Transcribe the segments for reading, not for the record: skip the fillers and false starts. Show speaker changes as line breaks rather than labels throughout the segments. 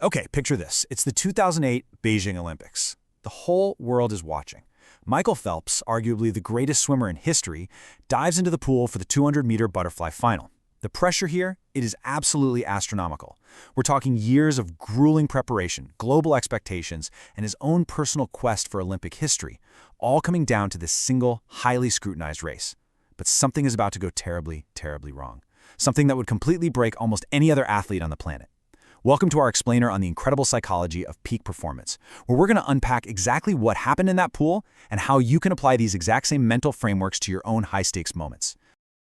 Okay, picture this. It's the 2008 Beijing Olympics. The whole world is watching. Michael Phelps, arguably the greatest swimmer in history, dives into the pool for the 200-meter butterfly final. The pressure here, it is absolutely astronomical. We're talking years of grueling preparation, global expectations, and his own personal quest for Olympic history, all coming down to this single, highly scrutinized race. But something is about to go terribly, terribly wrong. Something that would completely break almost any other athlete on the planet. Welcome to our explainer on the incredible psychology of peak performance, where we're going to unpack exactly what happened in that pool and how you can apply these exact same mental frameworks to your own high-stakes moments.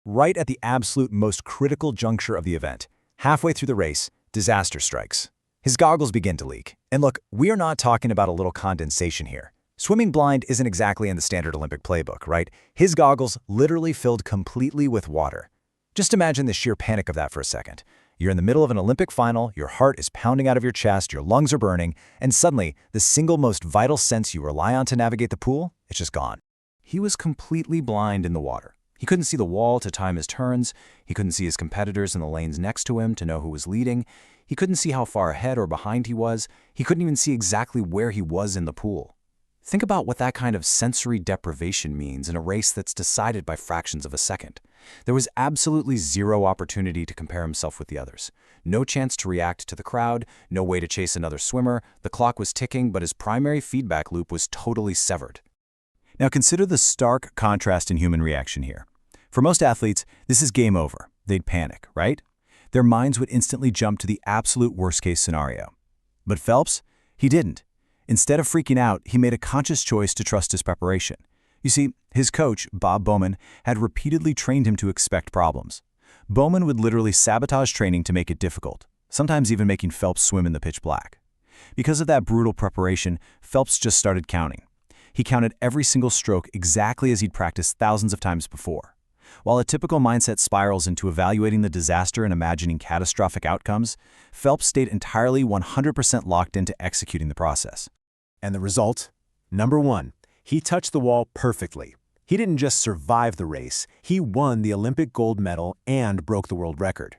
Right at the absolute most critical juncture of the event, halfway through the race, disaster strikes. His goggles begin to leak. And look, we are not talking about a little condensation here. Swimming blind isn't exactly in the standard Olympic playbook, right? His goggles literally filled completely with water. Just imagine the sheer panic of that for a second. You're in the middle of an Olympic final, your heart is pounding out of your chest, your lungs are burning, and suddenly, the single most vital sense you rely on to navigate the pool, it's just gone. He was completely blind in the water. He couldn't see the wall to time his turns, he couldn't see his competitors in the lanes next to him to know who was leading, he couldn't see how far ahead or behind he was, he couldn't even see exactly where he was in the pool. Think about what that kind of sensory deprivation means in a race that's decided by fractions of a second. There was absolutely zero opportunity to compare himself with the others. No chance to react to the crowd, no way to chase another swimmer, the clock was ticking, but his primary feedback loop was totally severed. Now consider the stark contrast in human reaction here. For most athletes, this is game over. They'd panic, right? Their minds would instantly jump to the absolute worst-case scenario. But Phelps, he didn't. Instead of freaking out, he made a conscious choice to trust his preparation. You see, his coach, Bob Bowman, had repeatedly trained him to expect problems. Bowman would literally sabotage training to make it difficult, sometimes even making Phelps swim in the pitch black. Because of that brutal preparation, Phelps just started counting. He counted every single stroke exactly as he'd practiced thousands of times before. While a typical mindset spirals into evaluating the disaster and imagining catastrophic outcomes, Phelps stayed entirely 100% locked into executing the process.
And the result? Number 1. He touched the wall perfectly. He didn't just survive the race, he won the Olympic gold medal and broke the world record.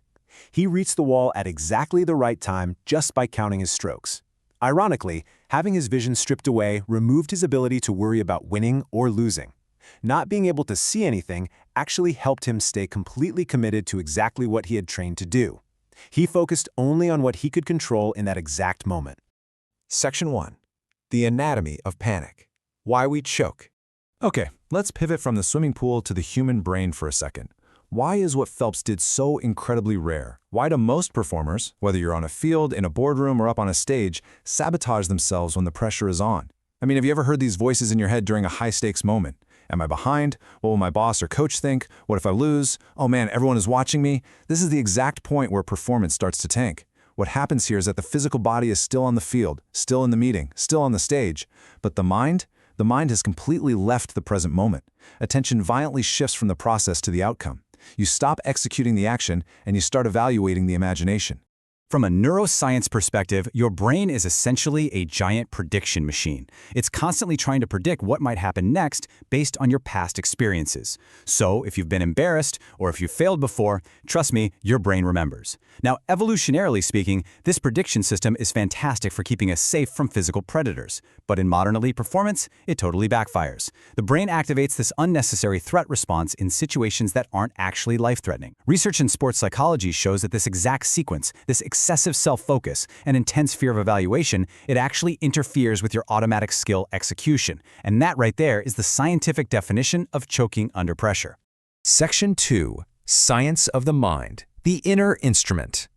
He reached the wall at exactly the right time just by counting his strokes. Ironically, having his vision stripped away removed his ability to worry about winning or losing. Not being able to see anything actually helped him stay completely committed to exactly what he had trained to do. He focused only on what he could control in that exact moment.
Section 1. The anatomy of panic. Why we choke. Okay, let's pivot from the swimming pool to the human brain for a second. Why is what Phelps did so incredibly rare? Why do most performers, whether you're on a field, in a boardroom, or up on a stage, sabotage themselves when the pressure is on? I mean, have you ever heard these voices in your head during a high-stakes moment? Am I behind? What will my boss or coach think? What if I lose? Oh man, everyone is watching me. This is the exact point where performance starts to tank. What happens here is that the physical body is still on the field, still in the meeting, still on the stage. But the mind has completely left the present moment. Attention violently shifts from the process to the outcome. You stop executing the action and you start evaluating the imagination.
From a neuroscience perspective, your brain is essentially a giant prediction machine. It's constantly trying to predict what might happen next based on your past experiences. So, if you've been embarrassed or if you've failed before, trust me, your brain remembers. Now, evolutionarily speaking, this prediction system is fantastic for keeping us safe from physical predators. But in modern elite performance, it totally backfires. The brain activates this unnecessary threat response in situations that aren't actually life-threatening. Research in sports psychology shows that this exact sequence, this excessive self-focus, and intense fear of evaluation, it actually interferes with your automatic skill execution. And that right there is the scientific definition of choking under pressure.
Section 2. Science of the mind. The inner instrument.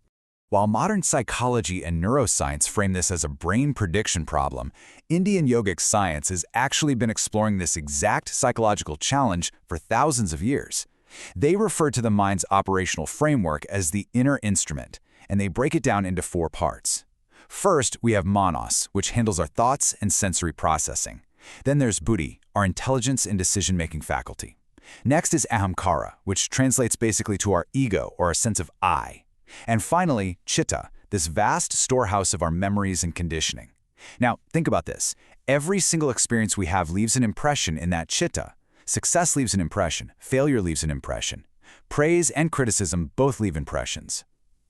While modern psychology and neuroscience frame this as a brain prediction problem, Indian yogic science has actually been exploring this exact psychological challenge for thousands of years. They refer to the mind's operational framework as the inner instrument, and they break it down into 4 parts. First, we have manas, which handles our thoughts and sensory processing. Then there's buddhi, our intelligence and decision-making faculty. Next is ahamkara, which translates basically to our ego or our sense of I. And finally, chitta, this vast storehouse of our memories and conditioning. Now, think about this. Every single experience we have leaves an impression in that chitta. Success leaves an impression, failure leaves an impression. Praise and criticism both leave impressions.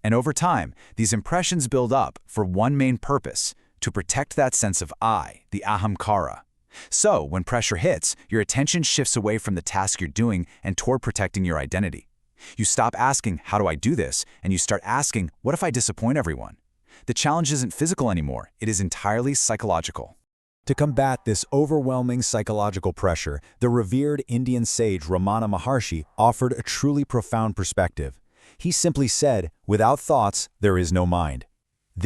And over time, these impressions build up for one main purpose: to protect that sense of I, the ahamkara. So, when pressure hits, your attention shifts away from the task you're doing and toward protecting your identity. You stop asking, how do I do this? And you start asking, what if I disappoint everyone? The challenge isn't physical anymore, it is entirely psychological.
To combat this overwhelming psychological pressure, the revered Indian sage Ramana Maharshi offered a truly profound perspective. He simply said, "Without thoughts, there is no mind."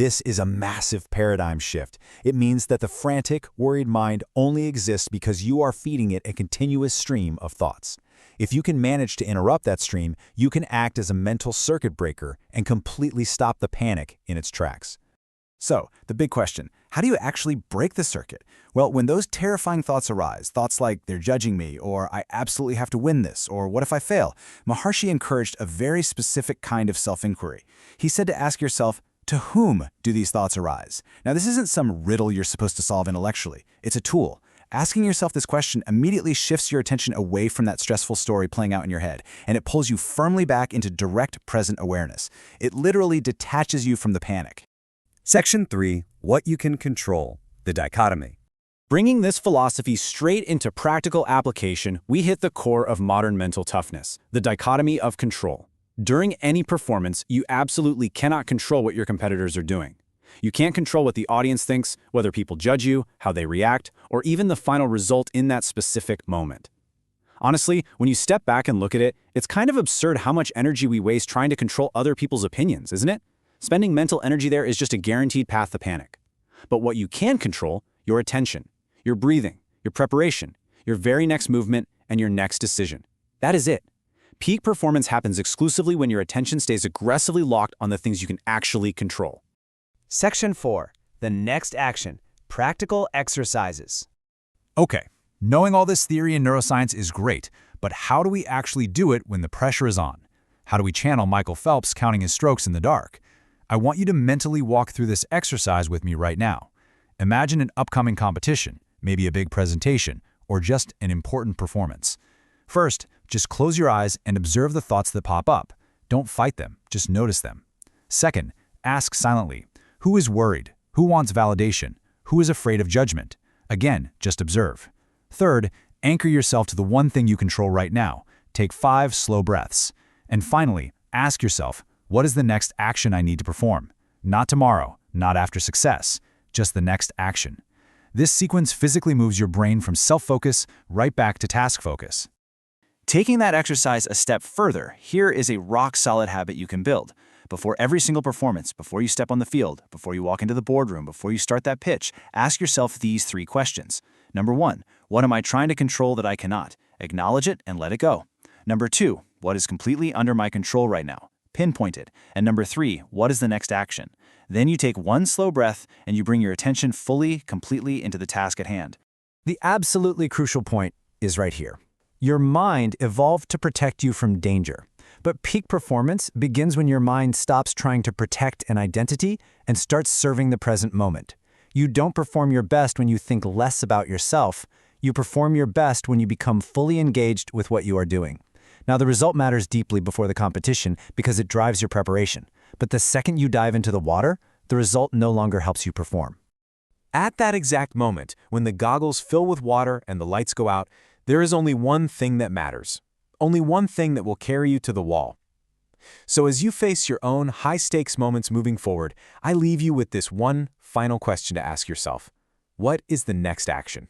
This is a massive paradigm shift. It means that the frantic, worried mind only exists because you are feeding it a continuous stream of thoughts. If you can manage to interrupt that stream, you can act as a mental circuit breaker and completely stop the panic in its tracks.
So, the big question, how do you actually break the circuit? Well, when those terrifying thoughts arise, thoughts like they're judging me, or I absolutely have to win this, or what if I fail, Maharshi encouraged a very specific kind of self-inquiry. He said to ask yourself, to whom do these thoughts arise? Now, this isn't some riddle you're supposed to solve intellectually. It's a tool. Asking yourself this question immediately shifts your attention away from that stressful story playing out in your head, and it pulls you firmly back into direct present awareness. It literally detaches you from the panic.
Section 3. What you can control. The dichotomy.
Bringing this philosophy straight into practical application, we hit the core of modern mental toughness, the dichotomy of control. During any performance, you absolutely cannot control what your competitors are doing. You can't control what the audience thinks, whether people judge you, how they react, or even the final result in that specific moment. Honestly, when you step back and look at it, it's kind of absurd how much energy we waste trying to control other people's opinions, isn't it? Spending mental energy there is just a guaranteed path to panic. But what you can control, your attention, your breathing, your preparation, your very next movement, and your next decision. That is it. Peak performance happens exclusively when your attention stays aggressively locked on the things you can actually control.
Section 4. The next action. Practical exercises.
Okay, knowing all this theory in neuroscience is great, but how do we actually do it when the pressure is on? How do we channel Michael Phelps counting his strokes in the dark? I want you to mentally walk through this exercise with me right now. Imagine an upcoming competition, maybe a big presentation, or just an important performance. First, just close your eyes and observe the thoughts that pop up. Don't fight them, just notice them. Second, ask silently, who is worried? Who wants validation? Who is afraid of judgment? Again, just observe. Third, anchor yourself to the one thing you control right now. Take 5 slow breaths. And finally, ask yourself, what is the next action I need to perform? Not tomorrow, not after success, just the next action. This sequence physically moves your brain from self-focus right back to task focus.
Taking that exercise a step further, here is a rock-solid habit you can build. Before every single performance, before you step on the field, before you walk into the boardroom, before you start that pitch, ask yourself these 3 questions. Number 1, what am I trying to control that I cannot? Acknowledge it and let it go. Number 2, what is completely under my control right now? Pinpoint it. And number 3, what is the next action? Then you take 1 slow breath and you bring your attention fully, completely into the task at hand.
The absolutely crucial point is right here. Your mind evolved to protect you from danger. But peak performance begins when your mind stops trying to protect an identity and starts serving the present moment. You don't perform your best when you think less about yourself. You perform your best when you become fully engaged with what you are doing. Now, the result matters deeply before the competition because it drives your preparation. But the second you dive into the water, the result no longer helps you perform.
At that exact moment, when the goggles fill with water and the lights go out, there is only one thing that matters. Only one thing that will carry you to the wall. So as you face your own high-stakes moments moving forward, I leave you with this one final question to ask yourself. What is the next action?